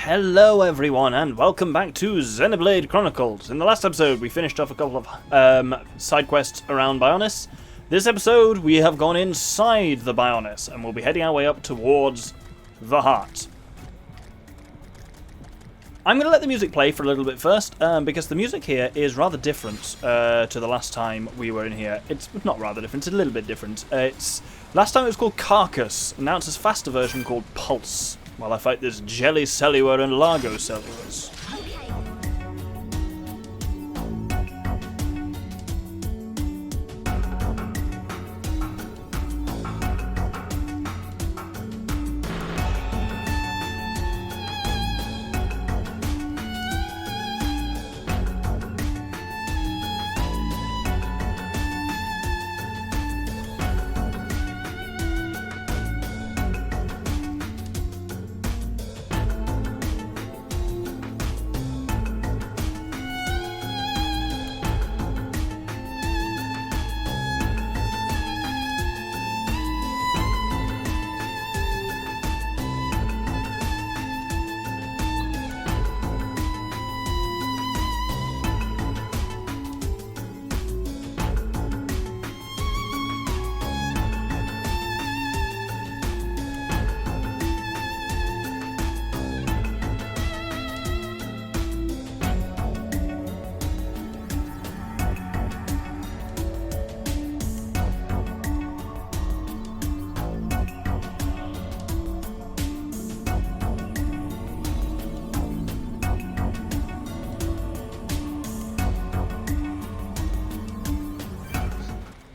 Hello everyone and welcome back to Xenoblade Chronicles. In the last episode we finished off a couple of side quests around Bionis. This episode we have gone inside the Bionis and we'll be heading our way up towards the heart. I'm going to let the music play for a little bit first because the music here is rather different to the last time we were in here. It's not rather different, it's a little bit different. Last time it was called Carcass, and now it's a faster version called Pulse. While I fight this Jelly Cellulor and Largo Cellulars.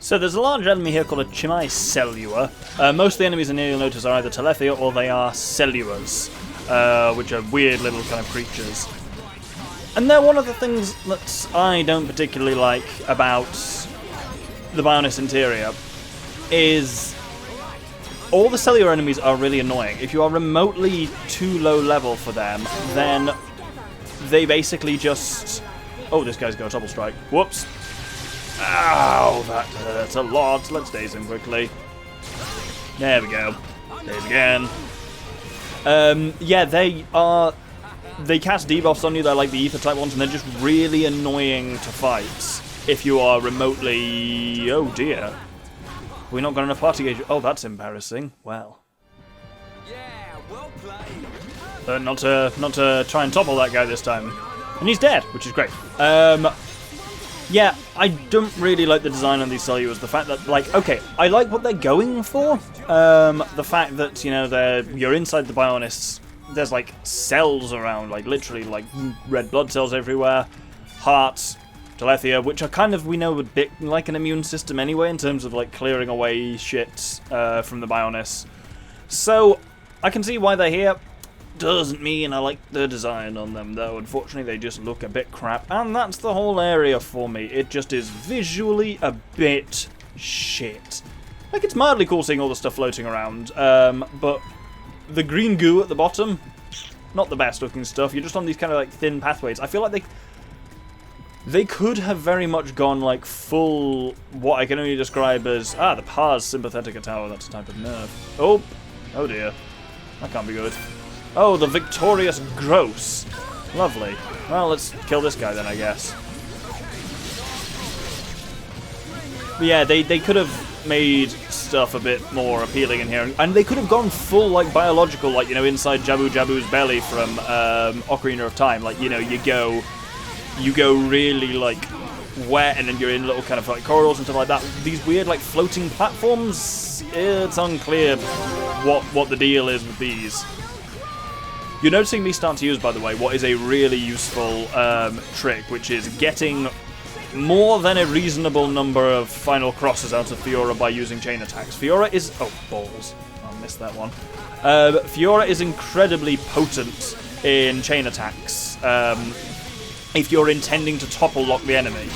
So there's a large enemy here called a Chimai Cellua. Most of the enemies in here you'll notice are either Telethia or they are Celluas, which are weird little kind of creatures. And they're one of the things that I don't particularly like about the Bionis interior, is all the cellular enemies are really annoying. If you are remotely too low level for them, then they basically just... Oh, this guy's got a double strike. Whoops. Ow, that hurts a lot. Let's daze him quickly. There we go. Daze again. Yeah, they cast debuffs on you. They're like the ether type ones, and they're just really annoying to fight if you are remotely... Oh dear. We're not got enough party gauge. Oh, that's embarrassing. Well. Yeah, well played. Not to try and topple that guy this time. And he's dead, which is great. Yeah, I don't really like the design on these Celluas. The fact that, like, okay, I like what they're going for. The fact that, you know, you're inside the Bionis, there's, like, cells around, like, literally, like, red blood cells everywhere. Hearts, Telethia, which are kind of, we know, a bit like an immune system anyway, in terms of, like, clearing away shit from the Bionis. So, I can see why they're here. Doesn't mean I like the design on them, though. Unfortunately, they just look a bit crap, and that's the whole area for me. It just is visually a bit shit. Like, it's mildly cool seeing all the stuff floating around, but the green goo at the bottom, not the best looking stuff. You're just on these kind of, like, thin pathways. I feel like they could have very much gone, like, full, what I can only describe as, the pars sympathetica tower. That's a type of nerve. Oh dear. That can't be good. Oh, the victorious Gross. Lovely. Well, let's kill this guy then, I guess. But yeah, they could have made stuff a bit more appealing in here. And they could have gone full, like, biological, like, you know, inside Jabu Jabu's belly from Ocarina of Time. Like, you know, you go really, like, wet, and then you're in little kind of, like, corridors and stuff like that. These weird, like, floating platforms, it's unclear what the deal is with these. You're noticing me start to use, by the way, what is a really useful trick, which is getting more than a reasonable number of final crosses out of Fiora by using chain attacks. Fiora is... Oh, balls. I missed that one. Fiora is incredibly potent in chain attacks if you're intending to topple lock the enemy.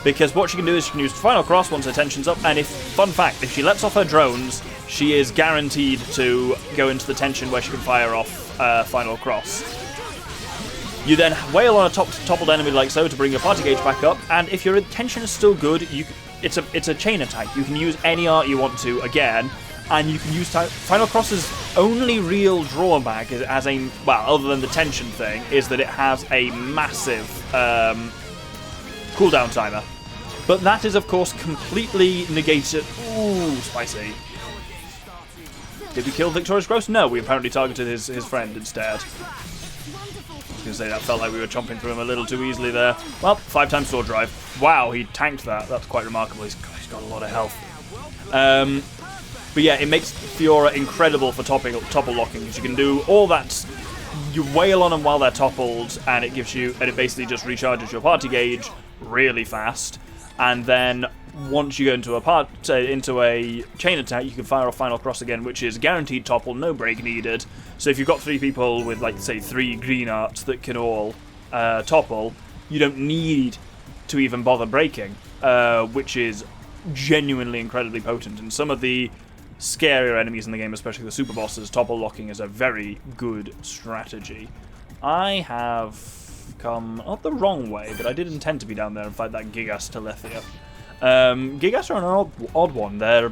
Because what she can do is she can use Final Cross once her tension's up, and fun fact, if she lets off her drones, she is guaranteed to go into the tension where she can fire off Final Cross. You then wail on a toppled enemy like so to bring your party gauge back up, and if your tension is still good, it's a chain attack. You can use any art you want to again, and you can use Final Cross's only real drawback is as a, well, other than the tension thing, is that it has a massive cooldown timer. But that is, of course, completely negated. Ooh, spicy. Did we kill Victorious Gross? No, we apparently targeted his friend instead. I was going to say, that felt like we were chomping through him a little too easily there. Well, 5 times sword drive. Wow, he tanked that. That's quite remarkable. He's got a lot of health. But yeah, it makes Fiora incredible for topple locking, because you can do all that. You wail on them while they're toppled, and it basically just recharges your party gauge really fast. And then once you go into a chain attack, you can fire off Final Cross again, which is guaranteed topple, no break needed. So if you've got 3 people with, like, say, 3 green arts that can all topple, you don't need to even bother breaking, which is genuinely incredibly potent. And some of the scarier enemies in the game, especially the super bosses, topple locking is a very good strategy. I have come not the wrong way, but I did intend to be down there and fight that Gigas Telethia. Gigas are an odd one. I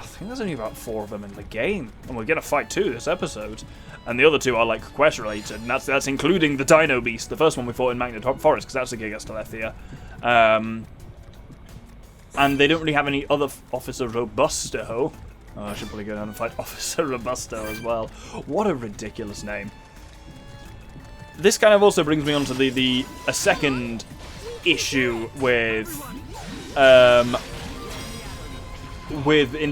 think there's only about 4 of them in the game, and we're going to fight 2 this episode. And the other 2 are, like, quest related, and that's including the Dino Beast, the first one we fought in Magnet Forest, because that's a Gigas Telethia. And they don't really have any other Officer Robusto. Oh, I should probably go down and fight Officer Robusto as well. What a ridiculous name. This kind of also brings me on to a second issue with in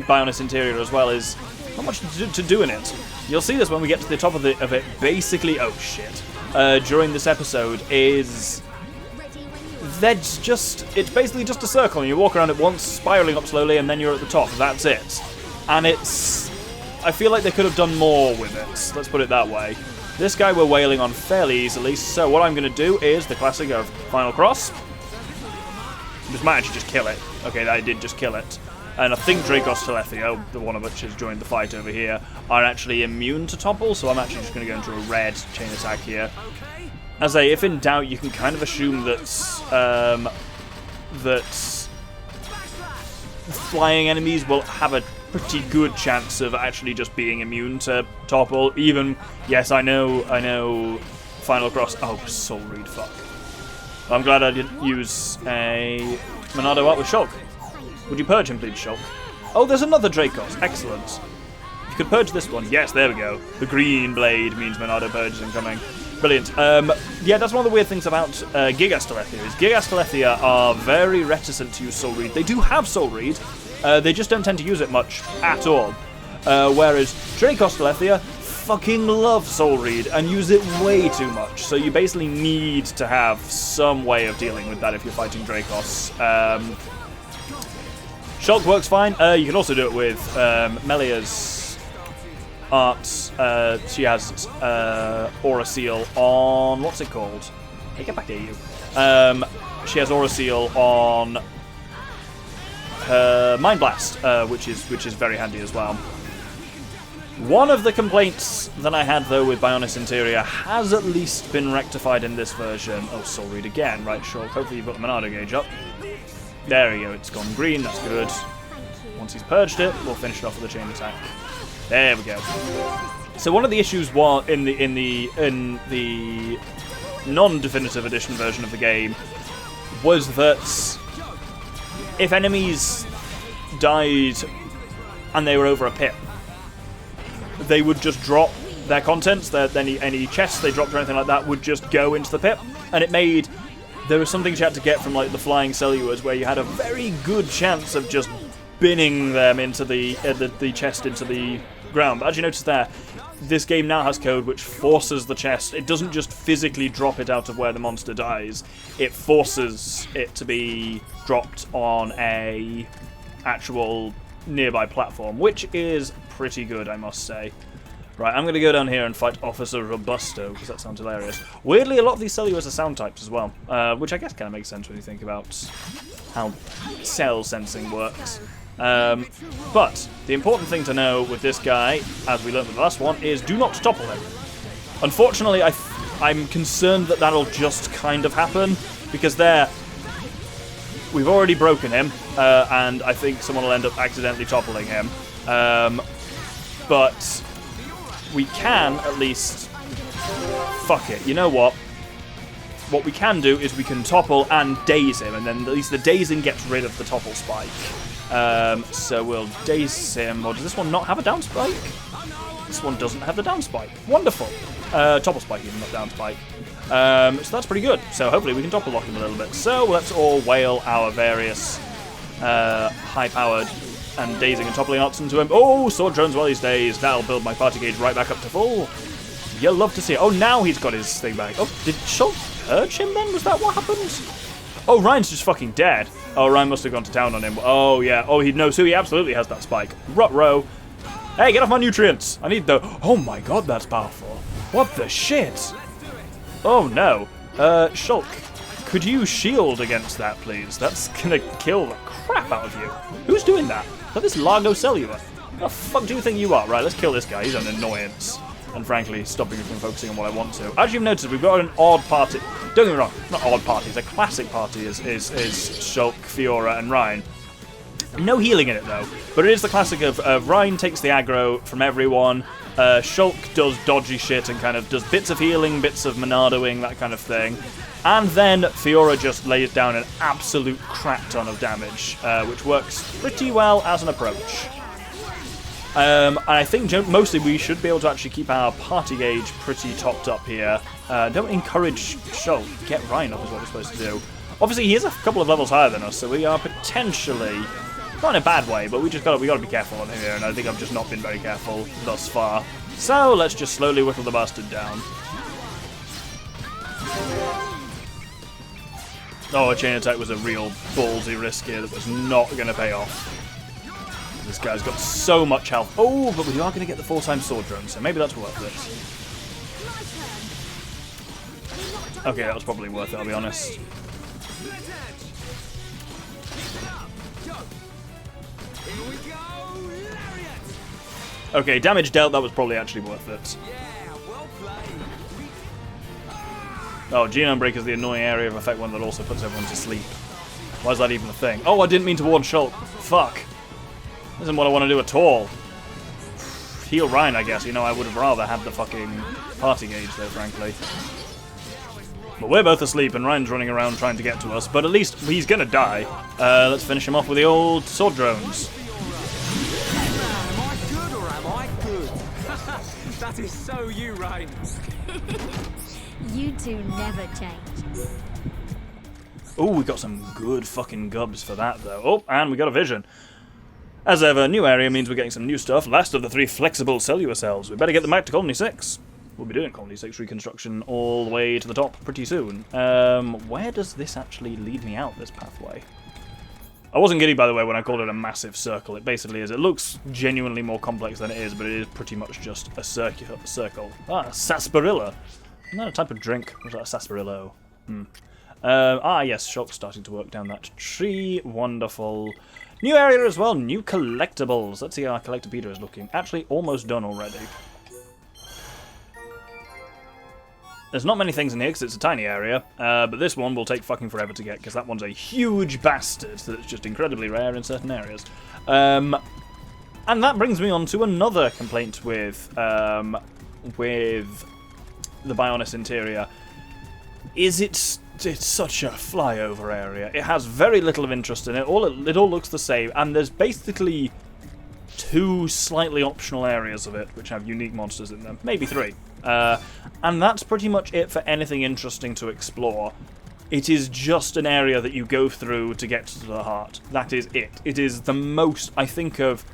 Bionis Interior as well, is not much to do in it. You'll see this when we get to the top of it. Basically, oh shit, during this episode is it's basically just a circle, and you walk around it once, spiraling up slowly, and then you're at the top. That's it. And I feel like they could have done more with it, let's put it that way. This guy we're wailing on fairly easily, so what I'm going to do is the classic of Final Cross. This might actually just kill it. Okay, that did just kill it. And I think Dracos Telethia, the one of which has joined the fight over here, are actually immune to topple, so I'm actually just going to go into a red chain attack here. As if in doubt, you can kind of assume that flying enemies will have a pretty good chance of actually just being immune to topple. Even, yes, I know Final Cross. Oh, Soul Reed, fuck. I'm glad I didn't use a Monado Art with Shulk. Would you purge him, please, Shulk? Oh, there's another Dracos. Excellent. You could purge this one. Yes, there we go. The green blade means Monado purge is incoming. Brilliant. Yeah, that's one of the weird things about Gigas Telethia, is Gigas Telethia are very reticent to use Soul Reed. They do have Soul Reed, they just don't tend to use it much at all. Whereas Dracos Telethia fucking love Soul Reed and use it way too much. So you basically need to have some way of dealing with that if you're fighting Dracos. Shulk works fine. You can also do it with Melia's arts. She has Aura Seal on, what's it called? Hey, get back here, you. She has Aura Seal on her Mind Blast, which is very handy as well. One of the complaints that I had, though, with Bionis Interior has at least been rectified in this version. Oh, Soul Reed again. Right, sure. Hopefully you've got the Monado gauge up. There we go. It's gone green. That's good. Once he's purged it, we'll finish it off with a chain attack. There we go. So one of the issues was in the non-definitive edition version of the game was that if enemies died and they were over a pit, they would just drop their contents, any chests they dropped or anything like that would just go into the pit, and there was some things you had to get from, like, the flying Celluars, where you had a very good chance of just binning them into the chest into the ground. But as you notice there, this game now has code which forces the chest. It doesn't just physically drop it out of where the monster dies. It forces it to be dropped on a actual nearby platform, which is pretty good, I must say. Right, I'm going to go down here and fight Officer Robusto, because that sounds hilarious. Weirdly, a lot of these Celluars are sound types as well, which I guess kind of makes sense when you think about how cell sensing works. But the important thing to know with this guy, as we learned with the last one, is do not topple him. Unfortunately, I'm concerned that that'll just kind of happen, because we've already broken him, and I think someone will end up accidentally toppling him. but we can at least... Fuck it, you know what? What we can do is we can topple and daze him, and then at least the dazing gets rid of the topple spike. So we'll daze him. Or does this one not have a down spike? This one doesn't have the down spike. Wonderful. Topple spike even, not down spike. So that's pretty good. So hopefully we can topple lock him a little bit. So let's all whale our various high-powered and dazing and toppling arts into him. Oh, sword drones while he's dazed. That'll build my party gauge right back up to full. You'll love to see it. Oh, now he's got his thing back. Oh, did Schultz purge him then? Was that what happened? Oh, Ryan's just fucking dead. Oh, Ryan must have gone to town on him. Oh, yeah. Oh, he knows who he absolutely has that spike. Rut-row. Hey, get off my nutrients. I need the... Oh my god, that's powerful. What the shit? Oh, no. Shulk, could you shield against that, please? That's gonna kill the crap out of you. Who's doing that? Is that this Largo Cellular? What the fuck do you think you are? Right, let's kill this guy. He's an annoyance. And frankly, stopping me from focusing on what I want to. As you've noticed, we've got an odd party. Don't get me wrong, not odd party. It's a classic party is Shulk, Fiora, and Ryan. No healing in it, though. But it is the classic of Ryan takes the aggro from everyone. Shulk does dodgy shit and kind of does bits of healing, bits of monadoing, that kind of thing. And then Fiora just lays down an absolute crap ton of damage, which works pretty well as an approach. And I think mostly we should be able to actually keep our party gauge pretty topped up here. Don't encourage Shulk. Get Ryan up is what we're supposed to do. Obviously, he is a couple of levels higher than us, so we are potentially... Not in a bad way, but we got to be careful on him here, and I think I've just not been very careful thus far. So let's just slowly whittle the bastard down. Oh, a chain attack was a real ballsy risk here that was not going to pay off. This guy's got so much health. Oh, but we are going to get the 4-time sword drone, so maybe that's worth it. Okay, that was probably worth it, I'll be honest. Okay, damage dealt, that was probably actually worth it. Oh, Genome Break is the annoying area of effect one that also puts everyone to sleep. Why is that even a thing? Oh, I didn't mean to warn Shulk. Fuck. This isn't what I want to do at all. Heal Ryan, I guess. You know, I would have rather had the fucking party gauge there, frankly. But we're both asleep and Ryan's running around trying to get to us, but at least he's gonna die. Let's finish him off with the old sword drones. That is so you, Ryan. You two never change. Oh, we got some good fucking gubs for that, though. Oh, and we got a vision. As ever, new area means we're getting some new stuff. Last of the 3 flexible cellular cells. We better get them back to Colony 6. We'll be doing Colony 6 reconstruction all the way to the top pretty soon. Where does this actually lead me out, this pathway? I wasn't kidding, by the way, when I called it a massive circle. It basically is. It looks genuinely more complex than it is, but it is pretty much just a circle. Ah, sarsaparilla. Isn't that a type of drink? Or is that a sarsaparillo? Yes, Shulk's starting to work down that tree. Wonderful. New area as well. New collectibles. Let's see how our collectopedia is looking. Actually, almost done already. There's not many things in here because it's a tiny area, but this one will take fucking forever to get because that one's a huge bastard that's just incredibly rare in certain areas. And that brings me on to another complaint with the Bionis interior. It's such a flyover area. It has very little of interest in it. It all looks the same, and there's basically 2 slightly optional areas of it which have unique monsters in them, maybe 3. And that's pretty much it for anything interesting to explore. It is just an area that you go through to get to the heart. That is it. It is the most, I think, of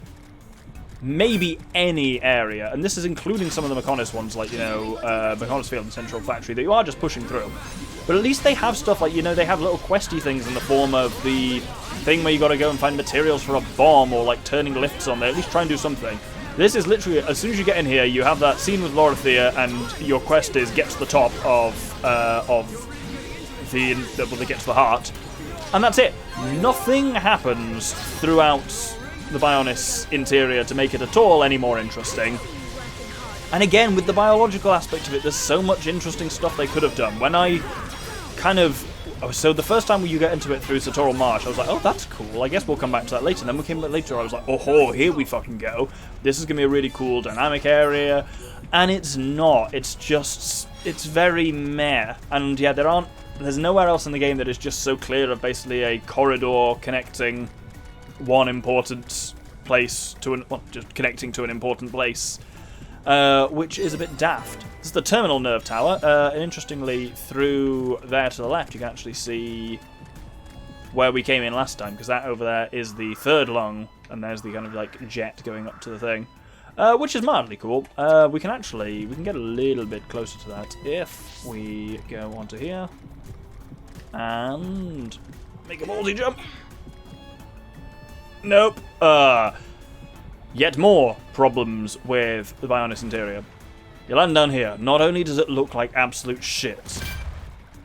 maybe any area, and this is including some of the Mechonis ones, like, you know, Mechonis Field and Central Factory, that you are just pushing through. But at least they have stuff like, you know, they have little questy things in the form of the thing where you got to go and find materials for a bomb, or like turning lifts on there. At least try and do something. This is literally, as soon as you get in here, you have that scene with Lorithia, and your quest is get to the top of the get to the heart, and that's it. Nothing happens throughout the Bionis interior to make it at all any more interesting. And again, with the biological aspect of it, there's so much interesting stuff they could have done. When I kind of Oh, so the first time you get into it through Satoral Marsh, I was like, oh, that's cool. I guess we'll come back to that later. And then we came back later, I was like, oh, here we fucking go. This is going to be a really cool dynamic area. And it's not. It's just, it's very meh. And yeah, there's nowhere else in the game that is just so clear of basically a corridor connecting one important place to just connecting to an important place, which is a bit daft. This is the terminal nerve tower, and interestingly, through there to the left, you can actually see where we came in last time, because that over there is the third lung, and there's the kind of like jet going up to the thing, which is mildly cool. We can get a little bit closer to that if we go onto here and make a ballsy jump. Nope. Yet more problems with the Bionis interior. You land down here. Not only does it look like absolute shit,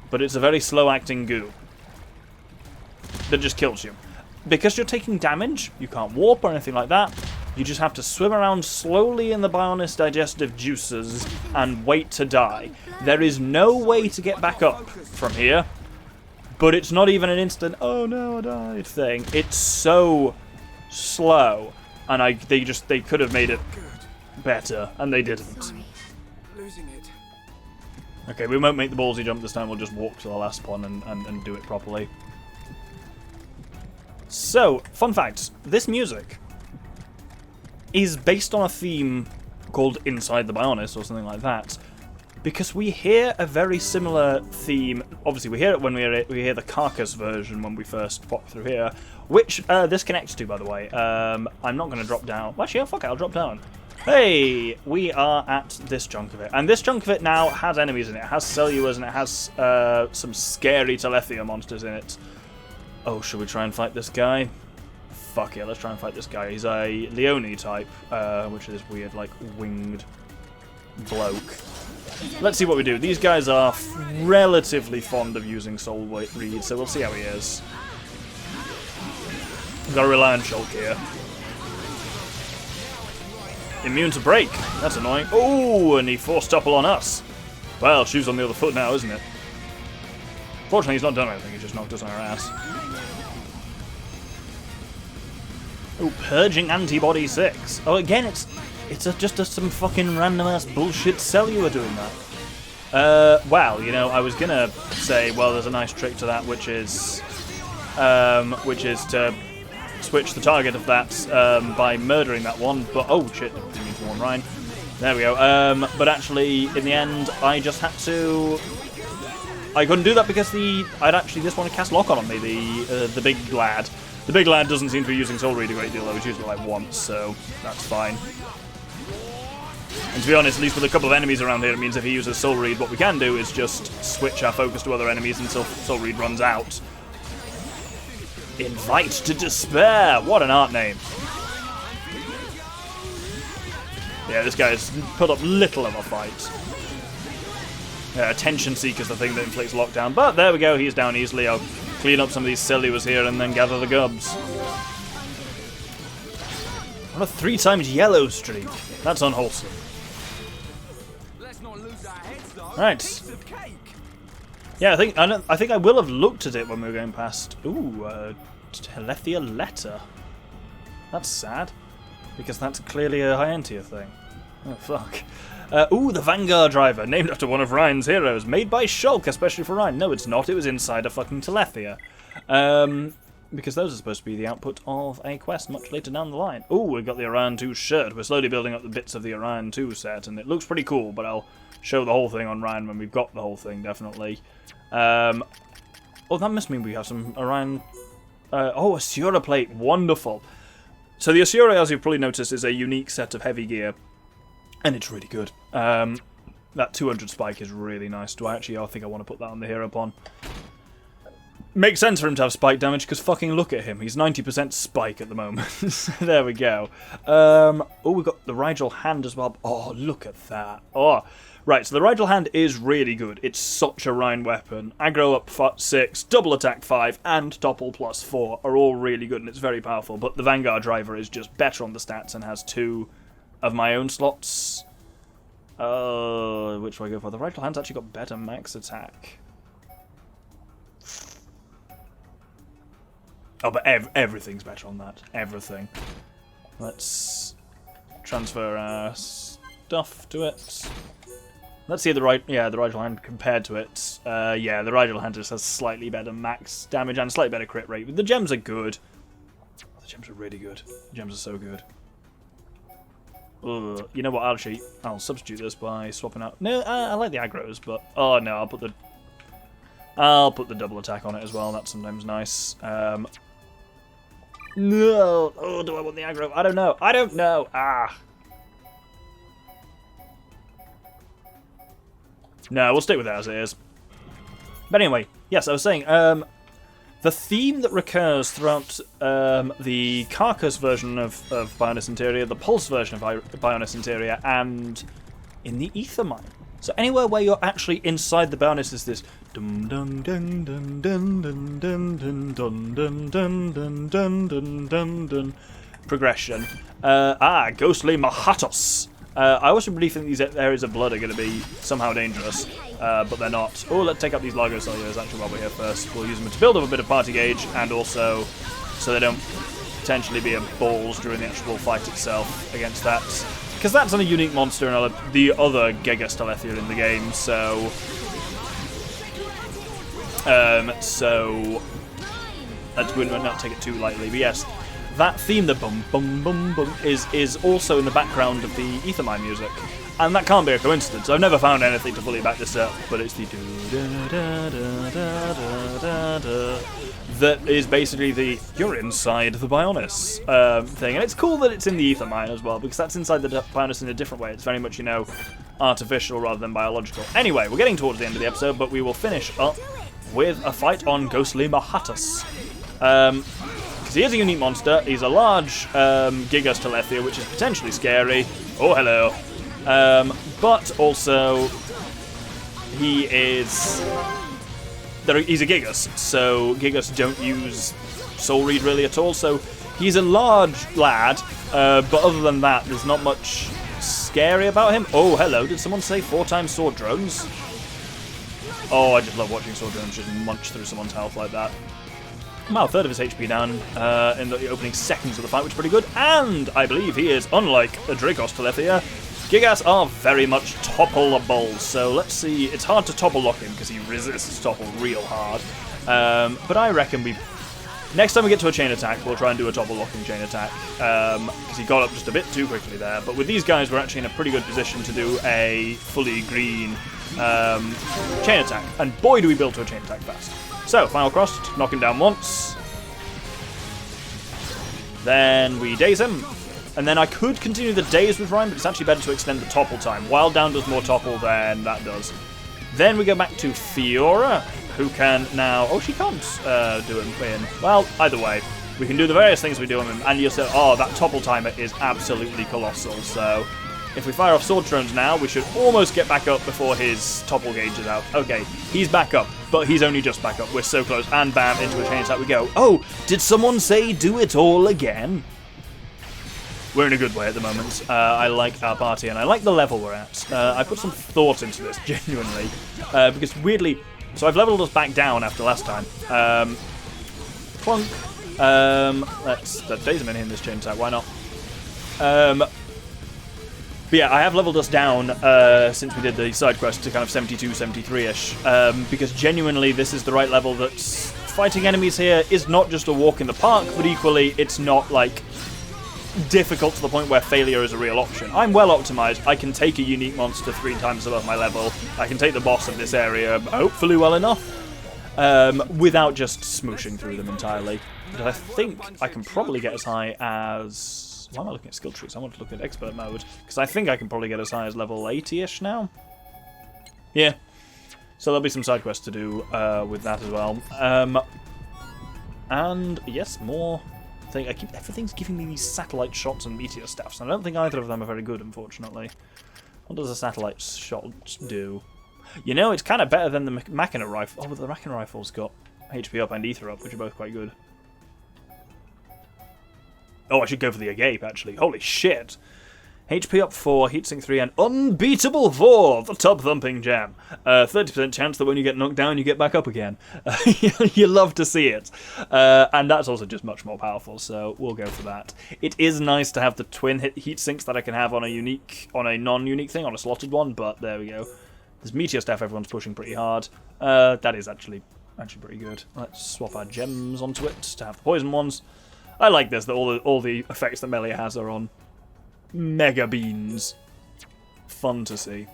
but it's a very slow-acting goo that just kills you. Because you're taking damage, you can't warp or anything like that. You just have to swim around slowly in the Bionis digestive juices and wait to die. There is no way to get back up from here, but it's not even an instant, oh no, I died thing. It's so slow, and they could have made it better, and they didn't. Losing it. Okay, we won't make the ballsy jump this time, we'll just walk to the last one and do it properly. So, fun fact, this music is based on a theme called Inside the Bionis, or something like that, because we hear a very similar theme. Obviously, we hear it when we hear the Carcass version when we first pop through here, which this connects to, by the way. I'm not going to drop down. Actually, yeah, fuck it, I'll drop down. Hey, we are at this chunk of it. And this chunk of it now has enemies in it. It has Cellulas and it has some scary Telethia monsters in it. Oh, should we try and fight this guy? Fuck yeah, let's try and fight this guy. He's a Leone type, which is this weird, like, winged bloke. Let's see what we do. These guys are relatively fond of using Soul Reed, so we'll see how he is. We've got to rely on Shulk here. Immune to break. That's annoying. Oh, and he forced topple on us. Well, shoes on the other foot now, isn't it? Fortunately, he's not done anything. He just knocked us on our ass. Oh, purging antibody 6. Oh, again, it's just some fucking random ass bullshit cellular doing that. Well, you know, I was gonna say, well, there's a nice trick to that, which is to switch the target of that by murdering that one, but oh shit, didn't mean to warn Ryan. There we go. But actually, in the end, I just had to. I couldn't do that because I'd actually just want to cast lock on me. The big lad. The big lad doesn't seem to be using Soul Reed a great deal, though. He's used it like once, so that's fine. And to be honest, at least with a couple of enemies around here, it means if he uses Soul Reed, what we can do is just switch our focus to other enemies until Soul Reed runs out. Invite to Despair! What an art name. Yeah, this guy's put up little of a fight. Attention Seeker's the thing that inflicts lockdown, but there we go, he's down easily. I'll clean up some of these Cellulas here and then gather the gubs. On a 3 times yellow streak. That's unwholesome. Right. Yeah, I think I will have looked at it when we were going past. Ooh, Telethia letter. That's sad, because that's clearly a Hyantia thing. Oh fuck. Ooh, the Vanguard driver, named after one of Ryan's heroes, made by Shulk, especially for Ryan. No, it's not. It was inside a fucking Telethia. Because those are supposed to be the output of a quest much later down the line. Ooh, we've got the Orion 2 shirt. We're slowly building up the bits of the Orion 2 set, and it looks pretty cool, but I'll show the whole thing on Ryan when we've got the whole thing, definitely. Oh, that must mean we have some Orion... oh, Asura plate. Wonderful. So the Asura, as you've probably noticed, is a unique set of heavy gear, and it's really good. That 200 spike is really nice. I think I want to put that on the hero pawn. Makes sense for him to have spike damage, because fucking look at him. He's 90% spike at the moment. There we go. Oh, we've got the Rigel hand as well. Oh, look at that. Oh, right, so the Rigel hand is really good. It's such a Rhine weapon. Aggro up 6, double attack 5, and topple plus 4 are all really good, and it's very powerful. But the Vanguard driver is just better on the stats and has 2 of my own slots. Which do I go for? The Rigel hand's actually got better max attack. Oh, but everything's better on that. Everything. Let's transfer our stuff to it. Let's see the Rigel Hand compared to it. Yeah, the Rigel Hand just has slightly better max damage and slightly better crit rate. But the gems are good. Oh, the gems are really good. The gems are so good. Ugh. You know what? I'll substitute this by swapping out. No, I like the aggros, but oh no, I'll put the double attack on it as well. That's sometimes nice. No. Oh, do I want the aggro? I don't know. I don't know. Ah. No, we'll stick with it as it is. But anyway, yes, I was saying, the theme that recurs throughout the Carcass version of Bionis Interior, the Pulse version of Bionis Interior, and in the Ether Mine. So anywhere where you're actually inside the Bionis is this dum dum dun dun dun dun dun dun dun dun dun dun dun dun dun progression. Ghostly Mahatos. I also really think these areas of blood are going to be somehow dangerous, but they're not. Oh, let's take out these Largo Cellulas actually while we're here first. We'll use them to build up a bit of party gauge, and also so they don't potentially be a balls during the actual fight itself against that. Because that's a unique monster and the other Giga Stalethia in the game, so we would not take it too lightly. But yes, that theme, the bum bum bum bum, is also in the background of the Ethermine music, and that can't be a coincidence. I've never found anything to fully back this up, but it's the that is basically the "you're inside the Bionis" thing, and it's cool that it's in the Ethermine as well, because that's inside the Bionis in a different way. It's very much, you know, artificial rather than biological. Anyway, we're getting towards the end of the episode, but we will finish up with a fight on Ghostly Mahatus. He is a unique monster. He's a large Giga Stalethia, which is potentially scary. Oh, hello. But also, he's a Gigas, so Gigas don't use Soul Reed really at all. So he's a large lad, but other than that, there's not much scary about him. Oh, hello. Did someone say 4 times sword drones? Oh, I just love watching sword drones just munch through someone's health like that. Well, a third of his HP down in the opening seconds of the fight, which is pretty good. And I believe he is, unlike a Dracos Telethia, Gigas are very much toppleable. So let's see. It's hard to topple lock him because he resists topple real hard. But I reckon next time we get to a chain attack, we'll try and do a topple locking chain attack because he got up just a bit too quickly there. But with these guys, we're actually in a pretty good position to do a fully green chain attack. And boy, do we build to a chain attack fast. So, final crossed, knock him down once. Then we daze him. And then I could continue the daze with Rhyme, but it's actually better to extend the topple time. While down does more topple than that does. Then we go back to Fiora, who can now... Oh, she can't do him in. Well, either way. We can do the various things we do him, and you'll say, oh, that topple timer is absolutely colossal. So, if we fire off Sword Drones now, we should almost get back up before his topple gauge is out. Okay, he's back up, but he's only just back up. We're so close, and bam, into a chain attack we go. Oh, did someone say do it all again? We're in a good way at the moment. I like our party, and I like the level we're at. I put some thought into this, genuinely, because weirdly... So I've leveled us back down after last time. Plunk. Let's daze him in this chain attack, why not? But yeah, I have leveled us down since we did the side quest to kind of 72, 73-ish, because genuinely this is the right level that fighting enemies here is not just a walk in the park, but equally it's not, like, difficult to the point where failure is a real option. I'm well optimized. I can take a unique monster 3 times above my level. I can take the boss of this area, hopefully well enough, without just smooshing through them entirely. But I think I can probably get as high as... Why am I looking at skill trees? I want to look at expert mode, because I think I can probably get as high as level 80-ish now. Yeah. So there'll be some side quests to do with that as well. And yes, more... Everything's giving me these satellite shots and meteor staffs, and I don't think either of them are very good, unfortunately. What does a satellite shot do? You know, it's kind of better than the Machina rifle. Oh, but the Machina rifle's got HP up and Ether up, which are both quite good. Oh, I should go for the Agape, actually. Holy shit! HP up 4, heatsink 3, and unbeatable 4, the tub thumping gem. 30% chance that when you get knocked down, you get back up again. You love to see it. And that's also just much more powerful, so we'll go for that. It is nice to have the twin heatsinks that I can have on a non-unique thing, on a slotted one, but there we go. This meteor stuff everyone's pushing pretty hard. That is actually pretty good. Let's swap our gems onto it to have the poison ones. I like this, that all the effects that Melee has are on mega beans. Fun to see.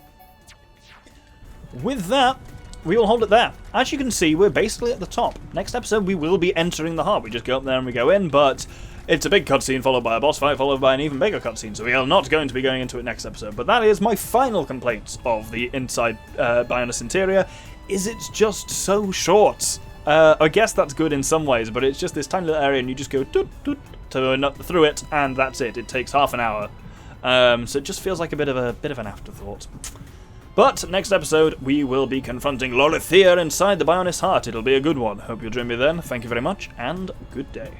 With that, we will hold it there. As you can see, we're basically at the top. Next episode, we will be entering the heart. We just go up there and we go in, but it's a big cutscene followed by a boss fight, followed by an even bigger cutscene, so we are not going to be going into it next episode. But that is my final complaints of the inside Bionis interior, is it's just so short. I guess that's good in some ways, but it's just this tiny little area and you just go through it, and that's it. It takes half an hour. So it just feels like a bit of an afterthought. But next episode, we will be confronting Lolithia inside the Bionis heart. It'll be a good one. Hope you'll join me then. Thank you very much, and good day.